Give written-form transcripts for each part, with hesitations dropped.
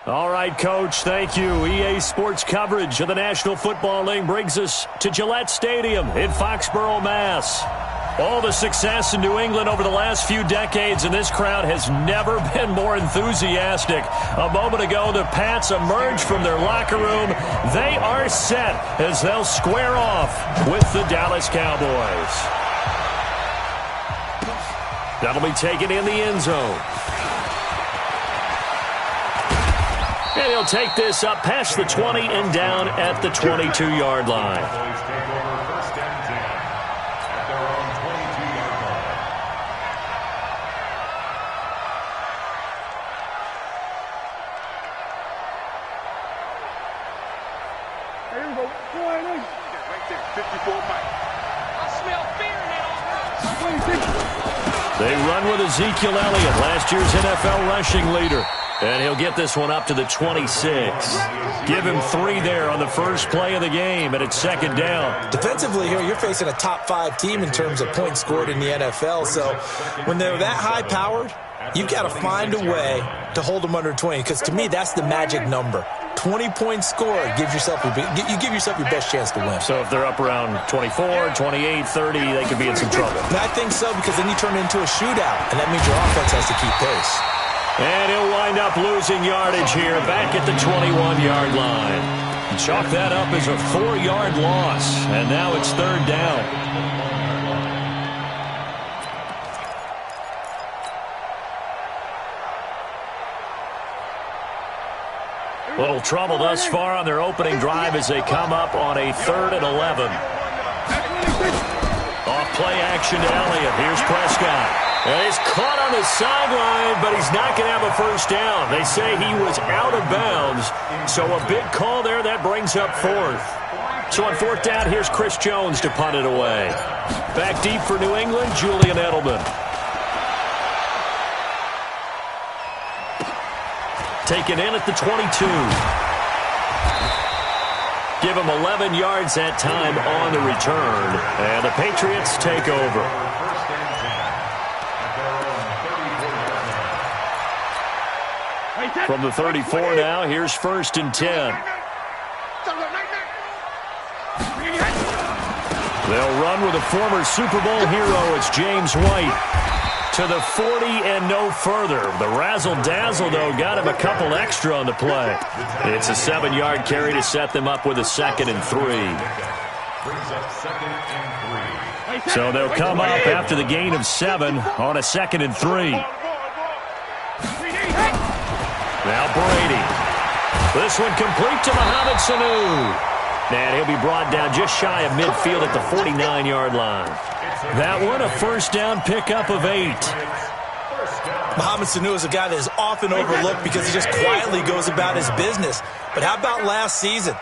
All right, Coach, thank you. EA Sports coverage of the National Football League brings us to Gillette Stadium in Foxborough, Mass. All the success in New England over the last few decades, and this crowd has never been more enthusiastic. A moment ago, the Pats emerged from their locker room. They are set as they'll square off with the Dallas Cowboys. That'll be taken in the end zone. And he'll take this up past the 20 and down at the 22-yard line. They run with Ezekiel Elliott, last year's NFL rushing leader. And he'll get this one up to the 26. Give him 3 there on the first play of the game, and it's second down. Defensively here, you're facing a top-5 team in terms of points scored in the NFL. So when they're that high-powered, you've got to find a way to hold them under 20. Because to me, that's the magic number. 20 points scored, you give yourself your best chance to win. So if they're up around 24, 28, 30, they could be in some trouble. And I think so, because then you turn it into a shootout, and that means your offense has to keep pace. And he'll wind up losing yardage here back at the 21-yard line. Chalk that up as a 4-yard loss, and now it's third down. Little trouble thus far on their opening drive as they come up on a 3rd and 11. Off play action to Elliott. Here's Prescott. And he's caught on the sideline, but he's not going to have a first down. They say he was out of bounds, so a big call there. That brings up 4th. So on 4th down, here's Chris Jones to punt it away. Back deep for New England, Julian Edelman. Taken in at the 22. Give him 11 yards that time on the return. And the Patriots take over. From the 34 now, here's 1st and 10. They'll run with a former Super Bowl hero. It's James White. To the 40 and no further. The razzle-dazzle, though, got him a couple extra on the play. It's a 7-yard carry to set them up with a 2nd and 3. So they'll come up after the gain of 7 on a 2nd and 3. Now Brady. This one complete to Mohamed Sanu. And he'll be brought down just shy of midfield at the 49-yard line. That one, a first down pickup of 8. Mohamed Sanu is a guy that is often overlooked because he just quietly goes about his business. But how about last season?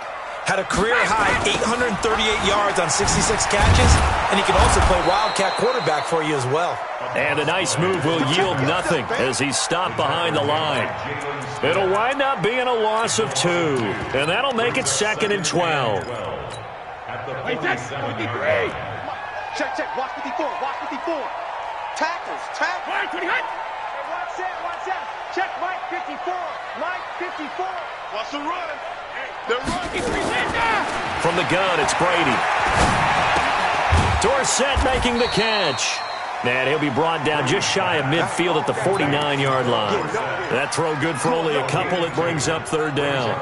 Had a career-high 838 yards on 66 catches, and he can also play wildcat quarterback for you as well. And a nice move will yield nothing as he's stopped behind the line. It'll wind up being a loss of 2, and that'll make it 2nd and 12. Check, watch 54, watch 54. Tackles. Watch that. Check, Mike 54. What's the run? They're running. From the gun, it's Brady. Dorsett making the catch. And he'll be brought down just shy of midfield at the 49-yard line. That throw good for only a couple. It brings up 3rd down.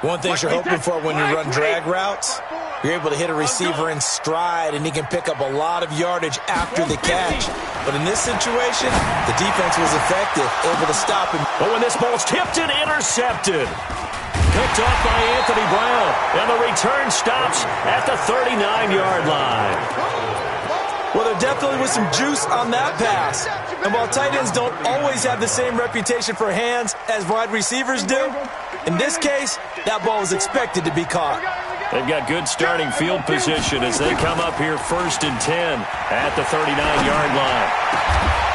One thing you're hoping for when you run drag routes, you're able to hit a receiver in stride, and he can pick up a lot of yardage after the catch. But in this situation, the defense was effective, able to stop him. But when this ball's tipped and intercepted. Picked off by Anthony Brown. And the return stops at the 39-yard line. Well, there definitely was some juice on that pass. And while tight ends don't always have the same reputation for hands as wide receivers do, in this case, that ball was expected to be caught. They've got good starting field position as they come up here 1st and 10 at the 39-yard line.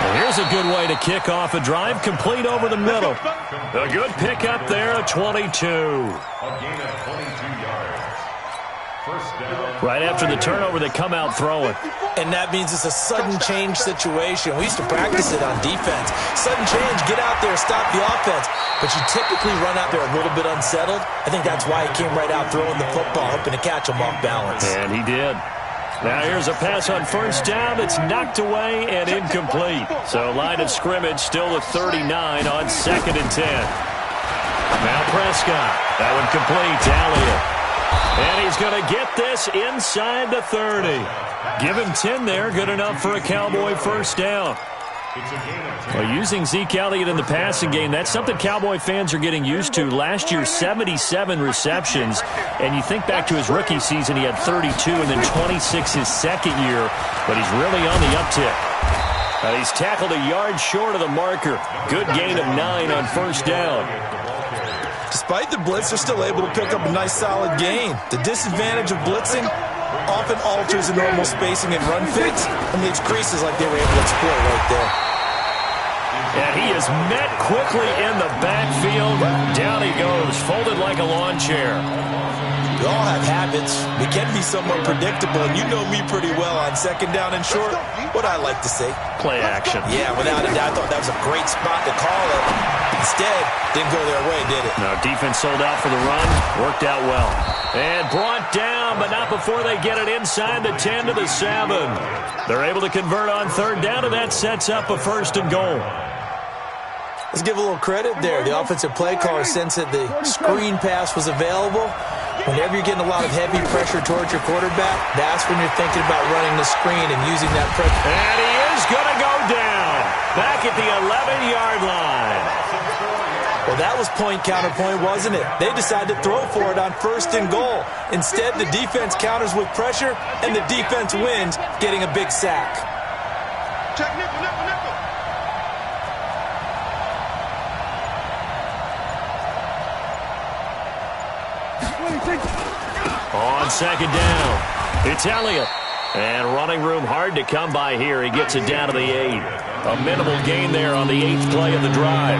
And here's a good way to kick off a drive, complete over the middle. A good pickup there, a 22. Right after the turnover, they come out throwing. And that means it's a sudden change situation. We used to practice it on defense. Sudden change, get out there, stop the offense. But you typically run out there a little bit unsettled. I think that's why he came right out throwing the football, hoping to catch him off balance. And he did. Now here's a pass on first down that's knocked away and incomplete. So line of scrimmage still at 39 on 2nd and 10. Now Prescott. That one complete to Elliott. And he's going to get this inside the 30. Give him 10 there. Good enough for a Cowboy first down. Well, using Zeke Elliott in the passing game, that's something Cowboy fans are getting used to. Last year, 77 receptions. And you think back to his rookie season, he had 32 and then 26 his second year. But he's really on the uptick. He's tackled a yard short of the marker. Good gain of 9 on first down. Despite the blitz, they're still able to pick up a nice solid gain. The disadvantage of blitzing often alters the normal spacing and run fits and leaves creases like they were able to exploit right there. And he is met quickly in the backfield. Down he goes, folded like a lawn chair. We all have habits. We can be somewhat predictable, and you know me pretty well on 2nd down and short. What I like to say? Play action. Yeah, without a doubt, I thought that was a great spot to call it. Instead, didn't go their way, did it? No, defense sold out for the run. Worked out well. And brought down, but not before they get it inside the 10 to the 7. They're able to convert on 3rd down, and that sets up a 1st and goal. Let's give a little credit there. The offensive play caller sensed that the screen pass was available. Whenever you're getting a lot of heavy pressure towards your quarterback, that's when you're thinking about running the screen and using that pressure. And he is going to go down back at the 11-yard line. Well, that was point counterpoint, wasn't it? They decided to throw for it on 1st and goal. Instead, the defense counters with pressure, and the defense wins, getting a big sack. Check nickel, nickel, nickel. On 2nd down, it's Elliott. And running room hard to come by here. He gets it down to the 8. A minimal gain there on the 8th play of the drive.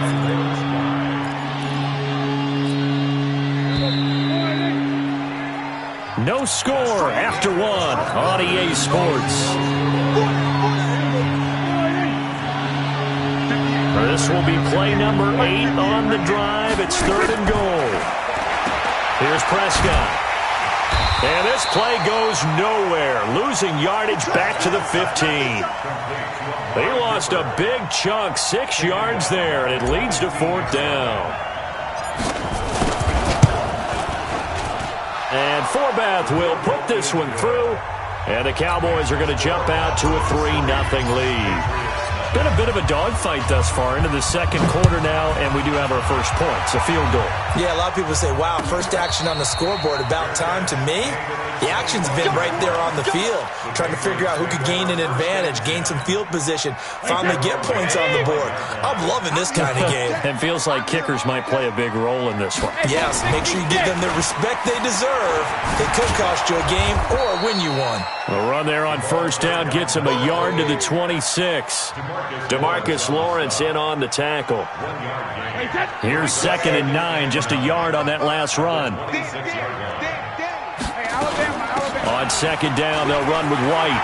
No score after 1 on EA Sports. This will be play number 8 on the drive. It's 3rd and goal. Here's Prescott. And this play goes nowhere, losing yardage back to the 15. They lost a big chunk, 6 yards there, and it leads to 4th down. And Forbath will put this one through, and the Cowboys are going to jump out to a 3-0 lead. Been a bit of a dogfight thus far into the 2nd quarter now, and we do have our first point. It's a field goal. Yeah, a lot of people say, wow, first action on the scoreboard, about time. To me, the action's been right there on the field, trying to figure out who could gain an advantage, gain some field position, finally get points on the board. I'm loving this kind of game. It feels like kickers might play a big role in this one. Yes, make sure you give them the respect they deserve. They could cost you a game or win you one. A run there on first down gets him a yard to the 26. DeMarcus Lawrence in on the tackle. Here's 2nd and 9, just a yard on that last run. On 2nd down, they'll run with White.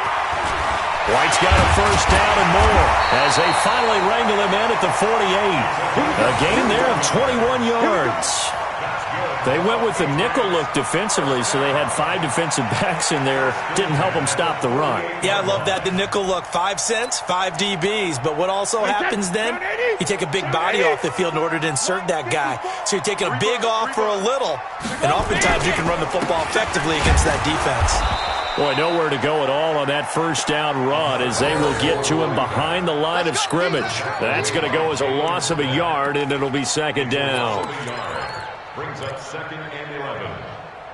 White's got a first down and more as they finally wrangle him in at the 48. A gain there of 21 yards. They went with the nickel look defensively, so they had 5 defensive backs in there. Didn't help them stop the run. Yeah, I love that, the nickel look. 5 cents, 5 DBs. But what also happens then, you take a big body off the field in order to insert that guy. So you're taking a big off for a little. And oftentimes you can run the football effectively against that defense. Boy, nowhere to go at all on that first down run as they will get to him behind the line of scrimmage. That's going to go as a loss of a yard, and it'll be 2nd down. Brings up 2nd and 11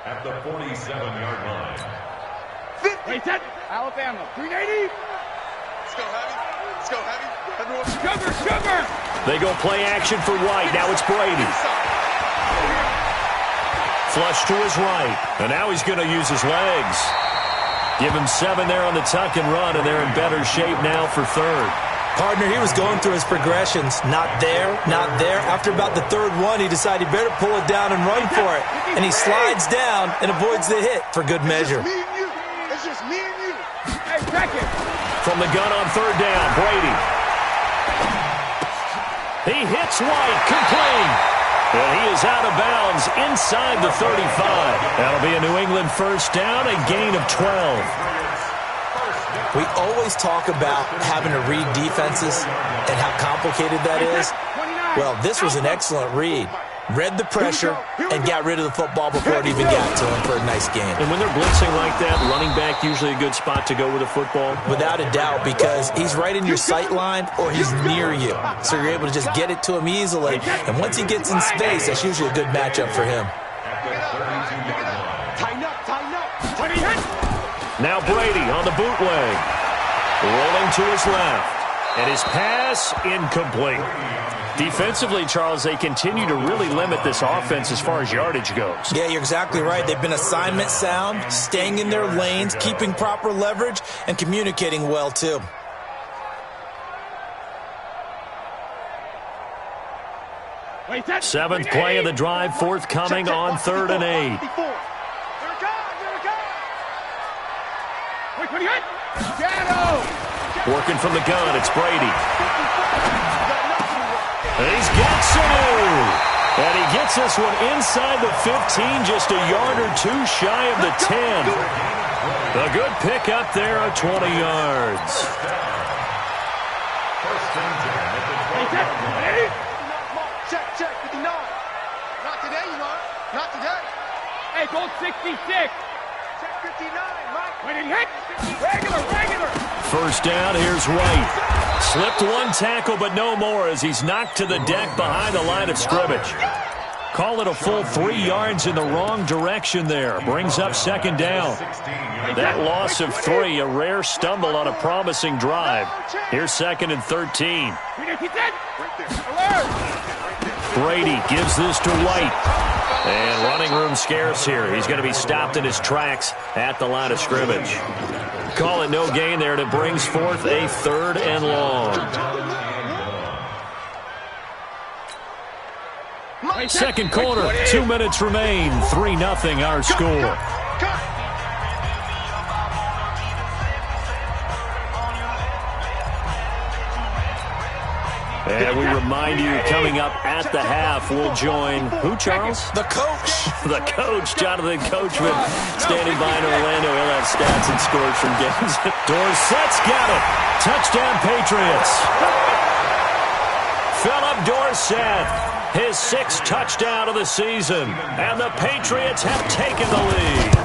at the 47-yard line. 50. Alabama, 380. Let's go heavy. Let's go heavy. Sugar, sugar. They go play action for White. Now it's Brady. Flush to his right. And now he's going to use his legs. Give him 7 there on the tuck and run, and they're in better shape now for 3rd. Partner, he was going through his progressions. Not there, not there. After about the third one, he decided he better pull it down and run for it. And he slides down and avoids the hit for good measure. It's just me and you. Hey, check it. From the gun on third down, Brady. He hits White, complete. And he is out of bounds inside the 35. That'll be a New England first down, a gain of 12. We always talk about having to read defenses and how complicated that is. Well, this was an excellent read. Read the pressure and got rid of the football before it even got to him for a nice game. And when they're blitzing like that, running back usually a good spot to go with a football? Without a doubt, because he's right in your sight line or he's near you. So you're able to just get it to him easily. And once he gets in space, that's usually a good matchup for him. Tighten up, tighten up. Now Brady on the bootleg. Rolling to his left. And his pass incomplete. Defensively, Charles, they continue to really limit this offense as far as yardage goes. Yeah, you're exactly right. They've been assignment sound, staying in their lanes, keeping proper leverage, and communicating well, too. Seventh play of the drive, forthcoming on 3rd and 8. Working from the gun, it's Brady. And he's got Sanu. And he gets this one inside the 15, just a yard or two shy of the 10. A good pick up there at 20 yards. Check, 59. Not today, you know. Not today. Hey, gold 66. Check 59, Mike. When it hit, regular. First down, here's White. Slipped one tackle, but no more as he's knocked to the deck behind the line of scrimmage. Call it a full 3 yards in the wrong direction there. Brings up second down. That loss of 3, a rare stumble on a promising drive. Here's 2nd and 13. Brady gives this to White. And running room scarce here. He's going to be stopped in his tracks at the line of scrimmage. Call it no gain there, and it brings forth a 3rd and long. Second quarter, 2 minutes remain. 3-0 our score. And we remind you, coming up at the half, we'll join who, Charles? The coach. The coach, Jonathan Coachman, standing by in Orlando. He'll have stats and scores from games. Dorsett's got it. Touchdown, Patriots. Philip Dorsett, his 6th touchdown of the season. And the Patriots have taken the lead.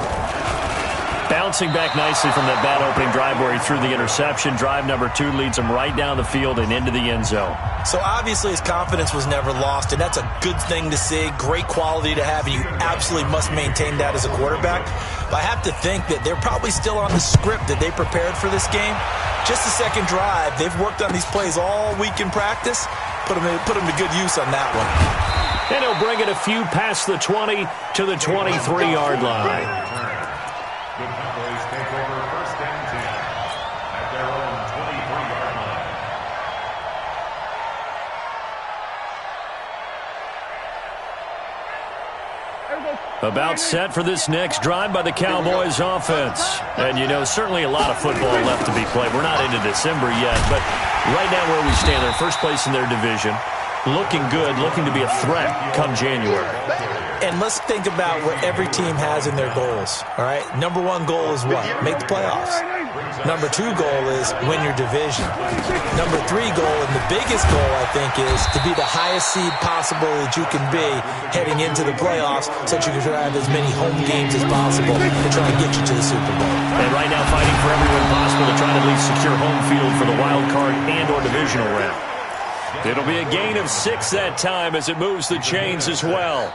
Bouncing back nicely from that bad opening drive where he threw the interception. Drive number 2 leads him right down the field and into the end zone. So obviously his confidence was never lost, and that's a good thing to see. Great quality to have, and you absolutely must maintain that as a quarterback. But I have to think that they're probably still on the script that they prepared for this game. Just the second drive. They've worked on these plays all week in practice. Put them to good use on that one. And he'll bring it a few past the 20 to the 23-yard line. The Cowboys take over 1st and 10 at their own 23-yard line. About set for this next drive by the Cowboys offense. And, you know, certainly a lot of football left to be played. We're not into December yet, but right now where we stand, they're first place in their division. Looking good, looking to be a threat come January. And let's think about what every team has in their goals, all right? Number 1 goal is what? Make the playoffs. Number 2 goal is win your division. Number 3 goal, and the biggest goal, I think, is to be the highest seed possible that you can be heading into the playoffs so that you can have as many home games as possible to try and get you to the Super Bowl. And right now fighting for every win possible to try to at least secure home field for the wild card and or divisional round. It'll be a gain of 6 that time as it moves the chains as well.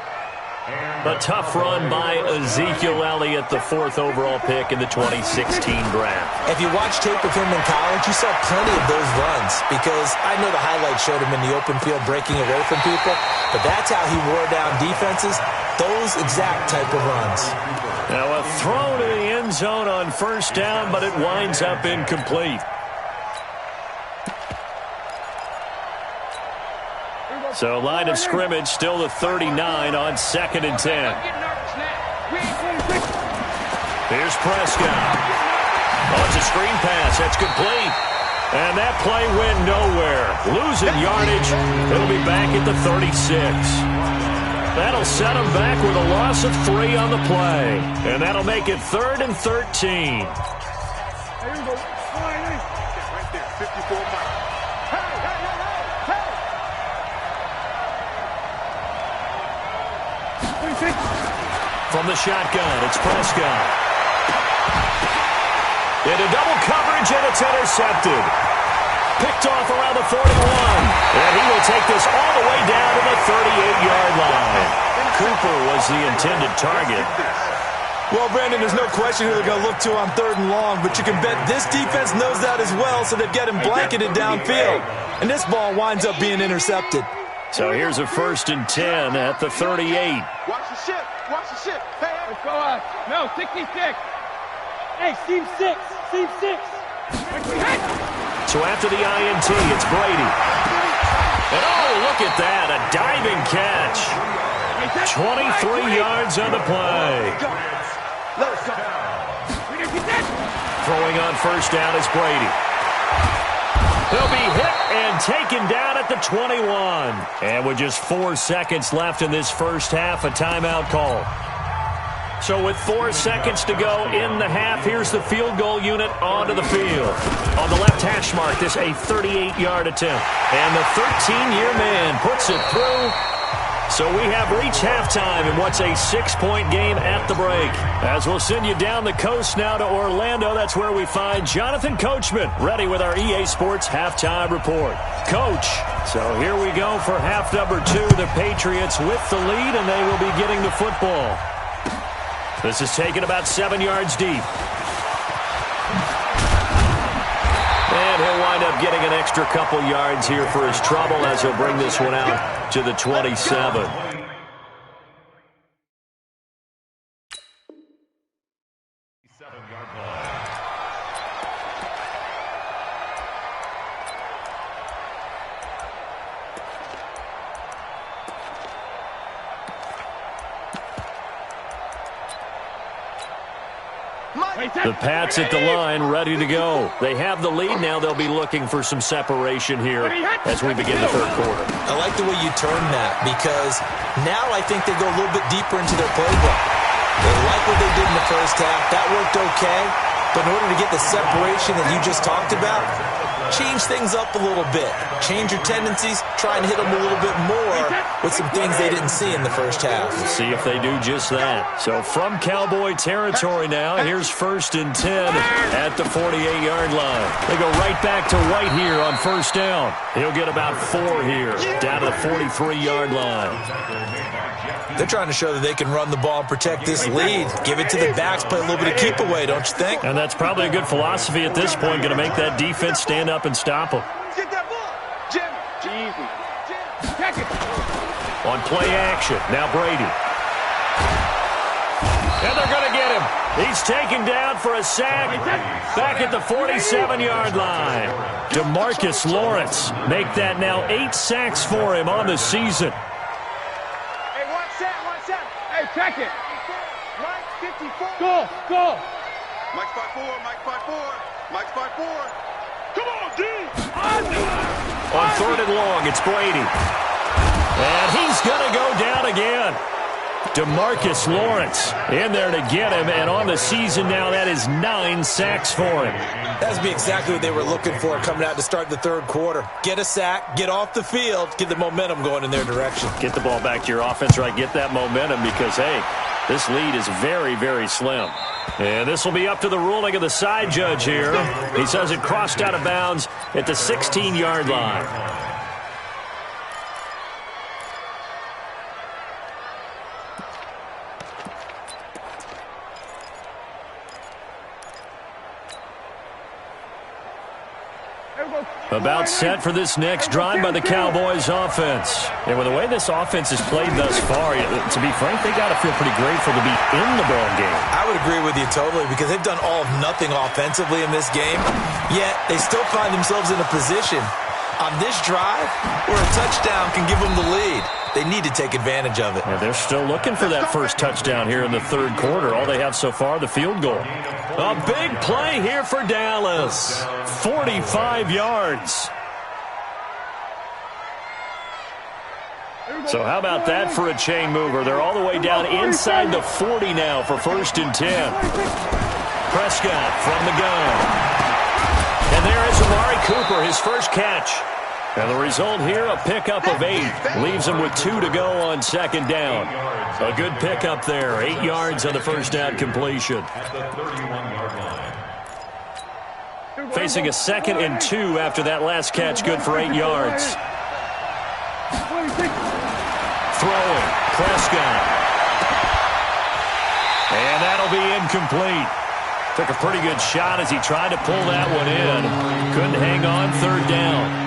A tough run by Ezekiel Elliott, the 4th overall pick in the 2016 draft. If you watch tape of him in college, you saw plenty of those runs because I know the highlights showed him in the open field breaking away from people, but that's how he wore down defenses, those exact type of runs. Now a throw to the end zone on 1st down, but it winds up incomplete. So line of scrimmage still the 39 on 2nd and 10. Here's Prescott. Oh, it's a screen pass. That's complete. And that play went nowhere. Losing yardage. It'll be back at the 36. That'll set them back with a loss of 3 on the play. And that'll make it 3rd and 13. From the shotgun, it's Prescott. Into double coverage, and it's intercepted. Picked off around the 41. And he will take this all the way down to the 38-yard line. Cooper was the intended target. Well, Brandon, there's no question who they're going to look to on 3rd and long, but you can bet this defense knows that as well, so they've got him blanketed downfield. And this ball winds up being intercepted. So here's a 1st and 10 at the 38. Watch the ship. Watch the ship. Hey, let's go up. No, 66. Hey, seam 6. Seam 6. So after the INT, it's Brady. And oh, look at that. A diving catch. 23 yards on the play. Throwing on 1st down is Brady. He'll be hit and taken down at the 21. And with just 4 seconds left in this first half, a timeout call. So with 4 seconds to go in the half, here's the field goal unit onto the field. On the left hash mark, this a 38-yard attempt. And the 13-year man puts it through. So we have reached halftime in what's a 6-point game at the break. As we'll send you down the coast now to Orlando, that's where we find Jonathan Coachman, ready with our EA Sports halftime report. Coach, so here we go for half number 2. The Patriots with the lead, and they will be getting the football. This is taken about 7 yards deep. And he'll wind up getting an extra couple yards here for his trouble as he'll bring this one out to the 27. The Pats at the line, ready to go. They have the lead now. They'll be looking for some separation here as we begin the 3rd quarter. I like the way you turn that, because now I think they go a little bit deeper into their playbook. They like what they did in the first half. That worked okay. But in order to get the separation that you just talked about, change things up a little bit. Change your tendencies. Try and hit them a little bit more with some things they didn't see in the first half. We'll see if they do just that. So from Cowboy territory now, here's 1st and 10 at the 48-yard line. They go right back to White here on 1st down. He'll get about 4 here, down to the 43-yard line. They're trying to show that they can run the ball and protect this lead. Give it to the backs, play a little bit of keep away, don't you think? And that's probably a good philosophy at this point, going to make that defense stand up and stop them. Get that ball. Jim. Easy. Jim. Check it. On play action, now Brady. And they're going to get him. He's taken down for a sack back at the 47-yard line. DeMarcus Lawrence make that now 8 sacks for him on the season. Hey, check it. Mike 54. Go. Mike's 5-4. Mike 5-4. Mike's 5-4. Come on, D. On 3rd and long, it's Brady. And he's going to go down again. DeMarcus Lawrence in there to get him, and on the season now, that is 9 sacks for him. That's be exactly what they were looking for coming out to start the 3rd quarter. Get a sack, get off the field, get the momentum going in their direction. Get the ball back to your offense, right? Get that momentum because, hey, this lead is very, very slim. And this will be up to the ruling of the side judge here. He says it crossed out of bounds at the 16-yard line. About set for this next drive by the Cowboys offense. And with the way this offense has played thus far, to be frank, they got to feel pretty grateful to be in the ball game. I would agree with you totally, because they've done all of nothing offensively in this game, yet they still find themselves in a position on this drive where a touchdown can give them the lead. They need to take advantage of it. Yeah, they're still looking for that first touchdown here in the third quarter. All they have so far, the field goal. A big play here for Dallas. 45 yards. So how about that for a chain mover? They're all the way down inside the 40 now for 1st and 10. Prescott from the gun. And there is Amari Cooper, his first catch. And the result here, a pickup of 8. Leaves him with 2 to go on 2nd down. A good pickup there. 8 yards on the first down completion. Facing a 2nd and 2 after that last catch. Good for 8 yards. Throwing. Prescott. And that'll be incomplete. Took a pretty good shot as he tried to pull that one in. Couldn't hang on 3rd down.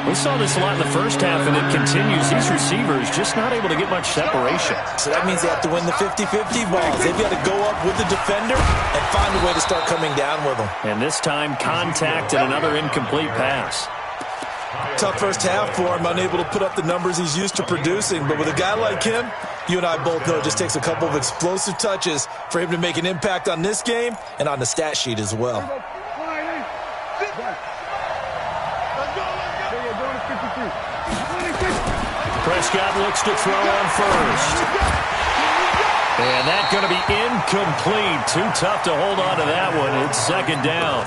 We saw this a lot in the first half, and it continues. These receivers just not able to get much separation. So that means they have to win the 50-50 balls. They've got to go up with the defender and find a way to start coming down with them. And this time, contact and another incomplete pass. Tough first half for him, unable to put up the numbers he's used to producing. But with a guy like him, you and I both know it just takes a couple of explosive touches for him to make an impact on this game and on the stat sheet as well. Prescott looks to throw on first. And that's going to be incomplete. Too tough to hold on to that one. It's 2nd down.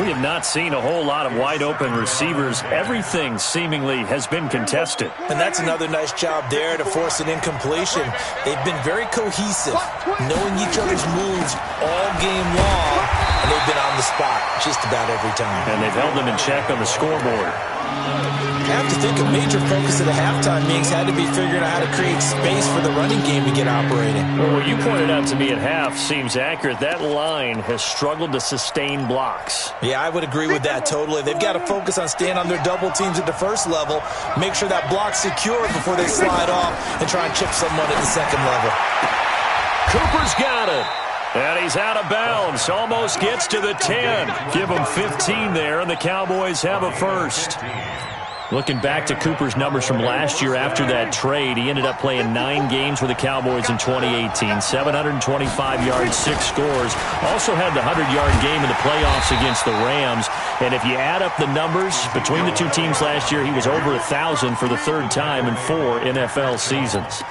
We have not seen a whole lot of wide-open receivers. Everything seemingly has been contested. And that's another nice job there to force an incompletion. They've been very cohesive, knowing each other's moves all game long, and they've been on the spot just about every time. And they've held them in check on the scoreboard. I have to think a major focus of the halftime meetings had to be figuring out how to create space for the running game to get operating. Well, what you pointed out to me at half seems accurate. That line has struggled to sustain blocks. Yeah, I would agree with that totally. They've got to focus on staying on their double teams at the first level, make sure that block's secured before they slide off and try and chip someone at the second level. Cooper's got it. And he's out of bounds. Almost gets to the 10. Give him 15 there, and the Cowboys have a first. Looking back to Cooper's numbers from last year after that trade, he ended up playing 9 games with the Cowboys in 2018. 725 yards, 6 scores. Also had the 100-yard game in the playoffs against the Rams. And if you add up the numbers between the two teams last year, he was over 1,000 for the 3rd time in 4 NFL seasons.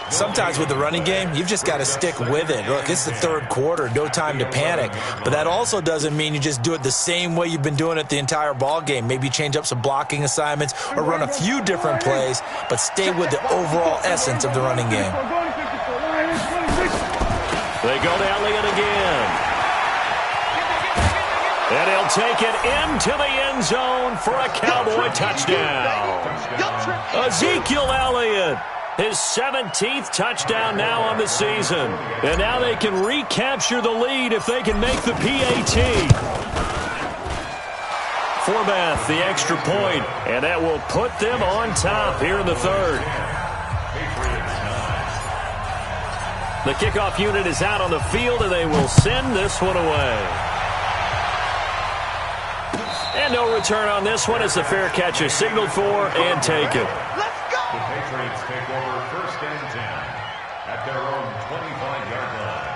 Sometimes with the running game, you've just got to stick with it. Look, it's the 3rd quarter, no time to panic. But that also doesn't mean you just do it the same way you've been doing it the entire ball game. Maybe change up some blocking assignments or run a few different plays, but stay with the overall essence of the running game. They go to Elliott again. And he'll take it into the end zone for a Cowboy touchdown. Ezekiel Elliott. His 17th touchdown now on the season. And now they can recapture the lead if they can make the PAT. Forbath, the extra point, and that will put them on top here in the 3rd. The kickoff unit is out on the field, and they will send this one away. And no return on this one as the fair catch is signaled for and taken. The Patriots take over 1st and 10 at their own 25-yard line.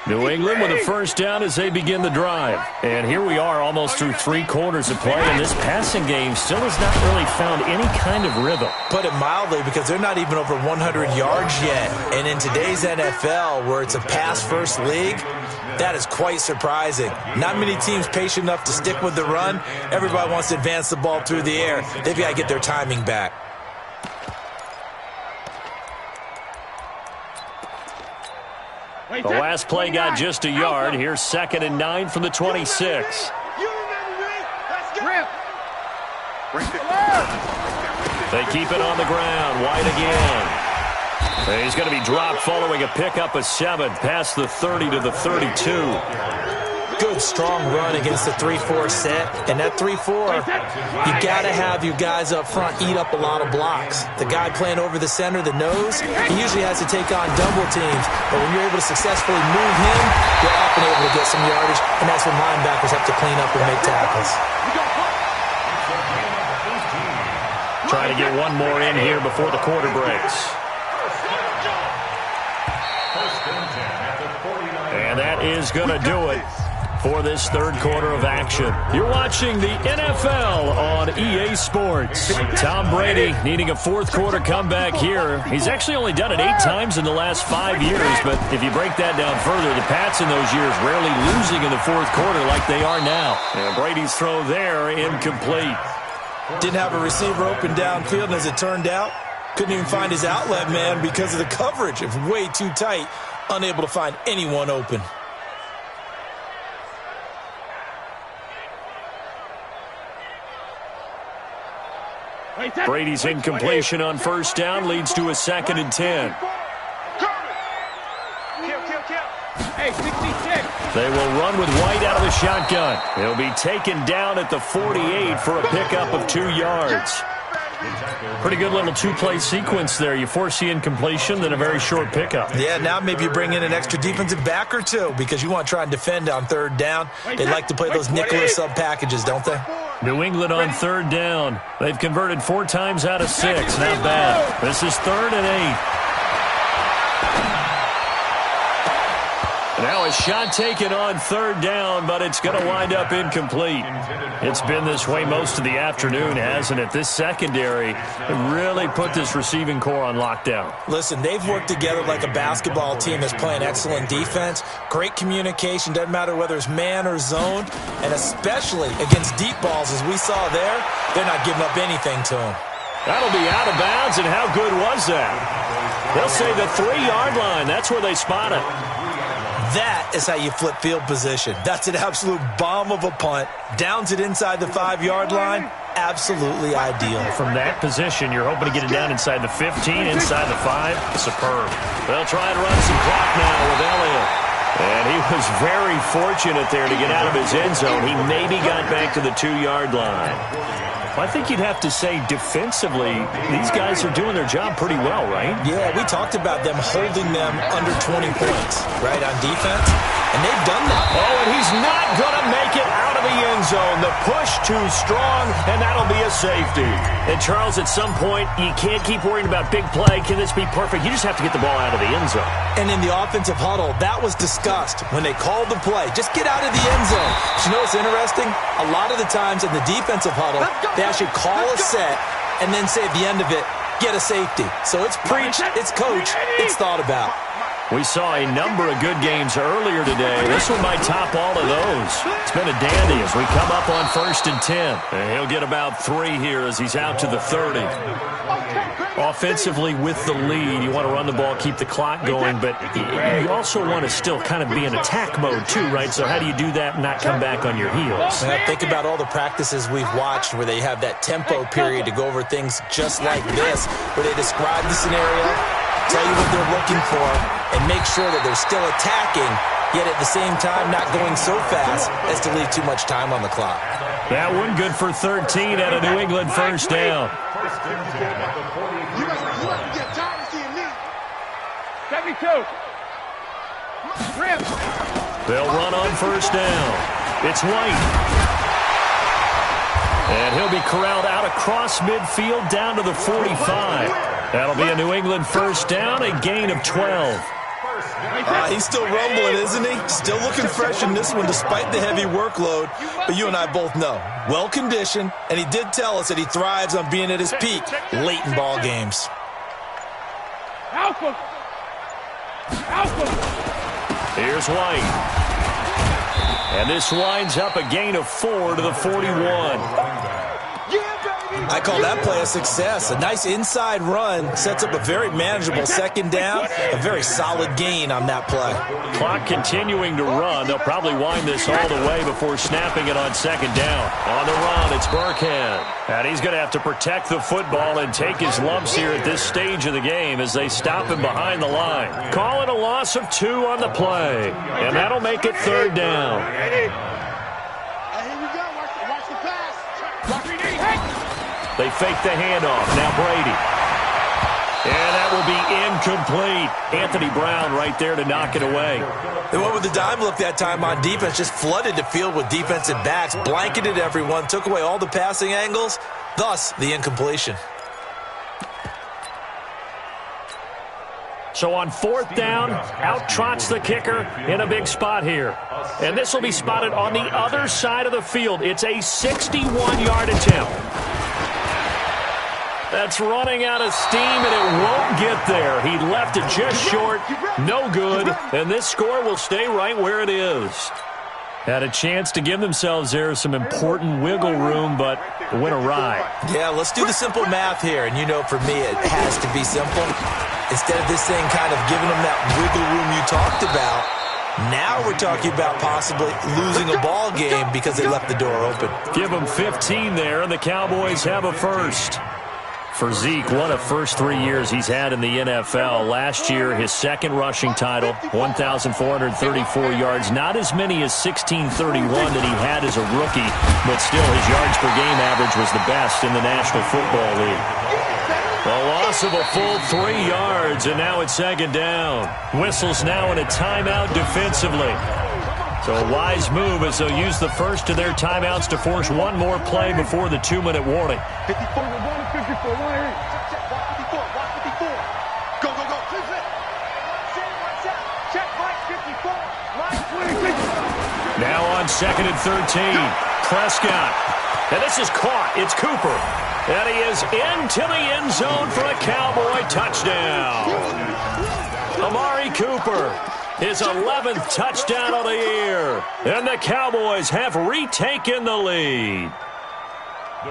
New England with a first down as they begin the drive. And here we are almost through 3 quarters of play, and this passing game still has not really found any kind of rhythm. Put it mildly, because they're not even over 100 yards yet. And in today's NFL, where it's a pass-first league, that is quite surprising. Not many teams patient enough to stick with the run. Everybody wants to advance the ball through the air. They've got to get their timing back. The last play got just a yard. Here's 2nd and 9 from the 26. They keep it on the ground. White again. He's going to be dropped following a pickup of 7 past the 30 to the 32. good, strong run against the 3-4 set. And that 3-4, you got to have your guys up front eat up a lot of blocks. The guy playing over the center, the nose, he usually has to take on double teams. But when you're able to successfully move him, you're often able to get some yardage, and that's when linebackers have to clean up and make tackles. Trying to get one more in here before the quarter breaks. And that is going to do it for this third quarter of action. You're watching the NFL on EA Sports. Tom Brady needing a fourth quarter comeback here. He's actually only done it 8 times in the last 5 years, but if you break that down further, the Pats in those years rarely losing in the fourth quarter like they are now. And Brady's throw there incomplete. Didn't have a receiver open downfield, and as it turned out, couldn't even find his outlet man because of the coverage. It was way too tight, unable to find anyone open. Brady's incompletion on first down leads to a 2nd and 10. Hey, 66. They will run with White out of the shotgun. He'll be taken down at the 48 for a pickup of 2 yards. Pretty good little 2-play sequence there. You force the incompletion, then a very short pickup. Yeah, now maybe you bring in an extra defensive back or 2 because you want to try and defend on 3rd down. They like to play those nickel sub packages, don't they? New England on 3rd down. They've converted 4 times out of 6. Not bad. This is 3rd and 8. Now a shot taken on 3rd down, but it's going to wind up incomplete. It's been this way most of the afternoon, hasn't it? This secondary really put this receiving core on lockdown. Listen, they've worked together like a basketball team that's playing excellent defense. Great communication, doesn't matter whether it's man or zone, and especially against deep balls as we saw there, they're not giving up anything to them. That'll be out of bounds, and how good was that? They'll say the 3-yard line. That's where they spot it. That is how you flip field position. That's an absolute bomb of a punt. Downs it inside the 5-yard line. Absolutely ideal. From that position, you're hoping to get it down inside the 15, inside the 5. Superb. They'll try and run some clock now with Elliott. And he was very fortunate there to get out of his end zone. He maybe got back to the 2-yard line. I think you'd have to say defensively, these guys are doing their job pretty well, right? Yeah, we talked about them holding them under 20 points, right, on defense, and they've done that. Oh, and he's not going to make it out of the end zone. The push too strong, and that'll be a safety. And, Charles, at some point, you can't keep worrying about big play. Can this be perfect? You just have to get the ball out of the end zone. And in the offensive huddle, that was discussed when they called the play. Just get out of the end zone. But you know what's interesting? A lot of the times in the defensive huddle, they actually call a set and then say at the end of it, get a safety. So it's preached, it's coached, it's thought about. We saw a number of good games earlier today. This one might top all of those. It's been a dandy as we come up on 1st and 10. And he'll get about 3 here as he's out to the 30. Offensively with the lead, you want to run the ball, keep the clock going, but you also want to still kind of be in attack mode too, right? So how do you do that and not come back on your heels? Think about all the practices we've watched where they have that tempo period to go over things just like this, where they describe the scenario, tell you what they're looking for, and make sure that they're still attacking, yet at the same time not going so fast as to leave too much time on the clock. That one good for 13 at a New England 1st down. You must get tired of seeing me. 72. Rip. They'll run on 1st down. It's White. And he'll be corralled out across midfield down to the 45. That'll be a New England 1st down, a gain of 12. He's still rumbling, isn't he? Still looking fresh in this one despite the heavy workload. But you and I both know, well-conditioned, and he did tell us that he thrives on being at his peak late in ball games. Alpha. Here's White. And this winds up a gain of 4 to the 41. Yeah, baby. I call that play a success. A nice inside run sets up a very manageable second down, a very solid gain on that play. Clock continuing to run. They'll probably wind this all the way before snapping it on second down. On the run, it's Burkhead. And he's going to have to protect the football and take his lumps here at this stage of the game as they stop him behind the line. Call it a loss of 2 on the play. And that'll make it third down. They fake the handoff. Now Brady. And that will be incomplete. Anthony Brown right there to knock it away. They went with the dime look that time on defense, just flooded the field with defensive backs, blanketed everyone, took away all the passing angles, thus the incompletion. So on fourth down, out trots the kicker in a big spot here. And this will be spotted on the other side of the field. It's a 61-yard attempt. That's running out of steam, and it won't get there. He left it just short. No good. And this score will stay right where it is. Had a chance to give themselves there some important wiggle room, but it went awry. Yeah, let's do the simple math here. And you know, for me, it has to be simple. Instead of this thing kind of giving them that wiggle room you talked about, now we're talking about possibly losing a ball game because they left the door open. Give them 15 there, and the Cowboys have a first. For Zeke, what a first 3 years he's had in the NFL. Last year, his second rushing title, 1,434 yards. Not as many as 1,631 that he had as a rookie, but still his yards per game average was the best in the National Football League. A loss of a full 3 yards, and now it's second down. Whistles now in a timeout defensively. So a wise move as they'll use the first of their timeouts to force one more play before the 2-minute warning. 54, 54, 1 watch 54. Go, go, go. Check, right, 54. Right, 26. Now on second and 13. Prescott. And this is caught. It's Cooper. And he is into the end zone for a Cowboy touchdown. Amari Cooper, his 11th touchdown of the year. And the Cowboys have retaken the lead.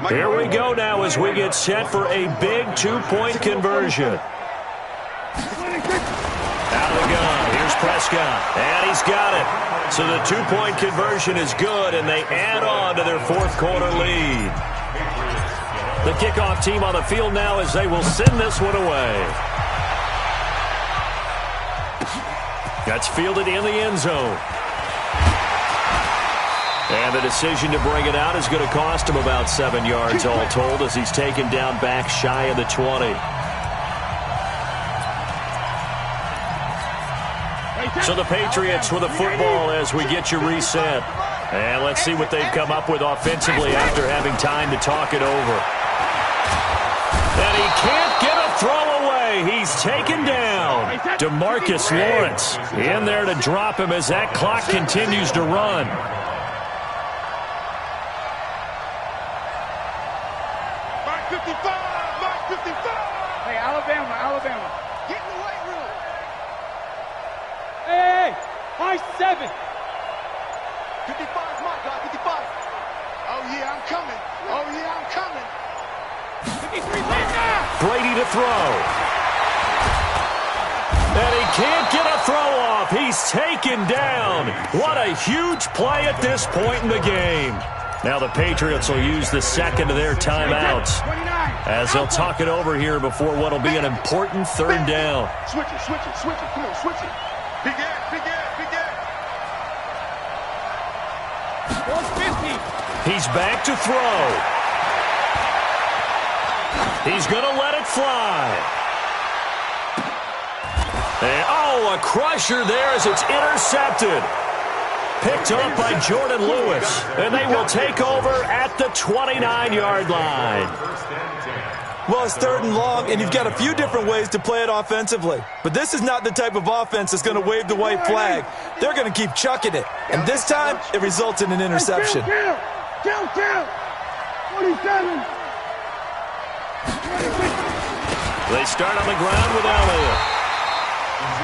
Here we go now as we get set for a big 2-point conversion. Out of the gun. Here's Prescott. And he's got it. So the 2-point conversion is good, and they add on to their fourth quarter lead. The kickoff team on the field now as they will send this one away. That's fielded in the end zone. And the decision to bring it out is going to cost him about 7 yards all told as he's taken down back shy of the 20. So the Patriots with the football as we get you reset. And let's see what they've come up with offensively after having time to talk it over. And he can't get a throw away. He's taken down. DeMarcus Lawrence in there to drop him as that clock continues to run. Mark 55, Mark 55. Hey, Alabama. Get in the weight room. Hey, high 7. 55 is my guy, 55. Oh, yeah, I'm coming. Brady to throw. And he can't get a throw off. He's taken down. What a huge play at this point in the game. Now the Patriots will use the second of their timeouts as they'll talk it over here before what will be an important third down. Switch it. Come on, switch it. Big air. 150. He's back to throw. He's going to let it fly. And, a crusher there as it's intercepted. Picked up by Jordan Lewis. And they will take over at the 29-yard line. Well, it's third and long, and you've got a few different ways to play it offensively. But this is not the type of offense that's going to wave the white flag. They're going to keep chucking it. And this time, it results in an interception. Kill. 27. They start on the ground with Elliott.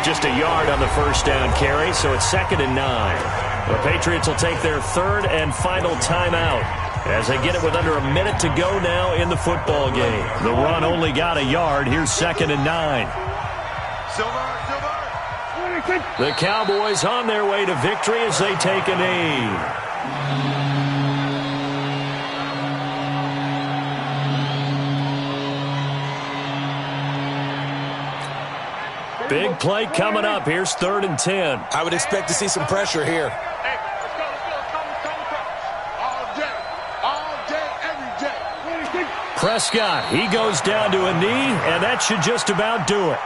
Just a yard on the first down carry, so it's 2nd and 9. The Patriots will take their third and final timeout. as they get it with under a minute to go now in the football game. The run only got a yard. Here's 2nd and 9. The Cowboys on their way to victory as they take a knee. Big play coming up. Here's 3rd and 10. I would expect to see some pressure here. Hey, let's go. All day, every day. Prescott, he goes down to a knee, and that should just about do it.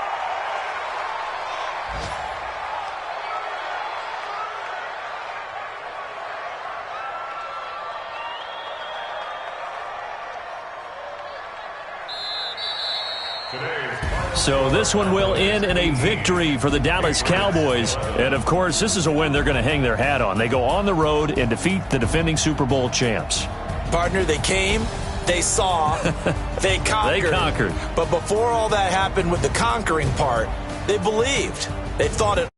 So this one will end in a victory for the Dallas Cowboys. And, of course, this is a win they're going to hang their hat on. They go on the road and defeat the defending Super Bowl champs. Partner, they came, they saw, they conquered. They conquered. But before all that happened with the conquering part, they believed. They thought it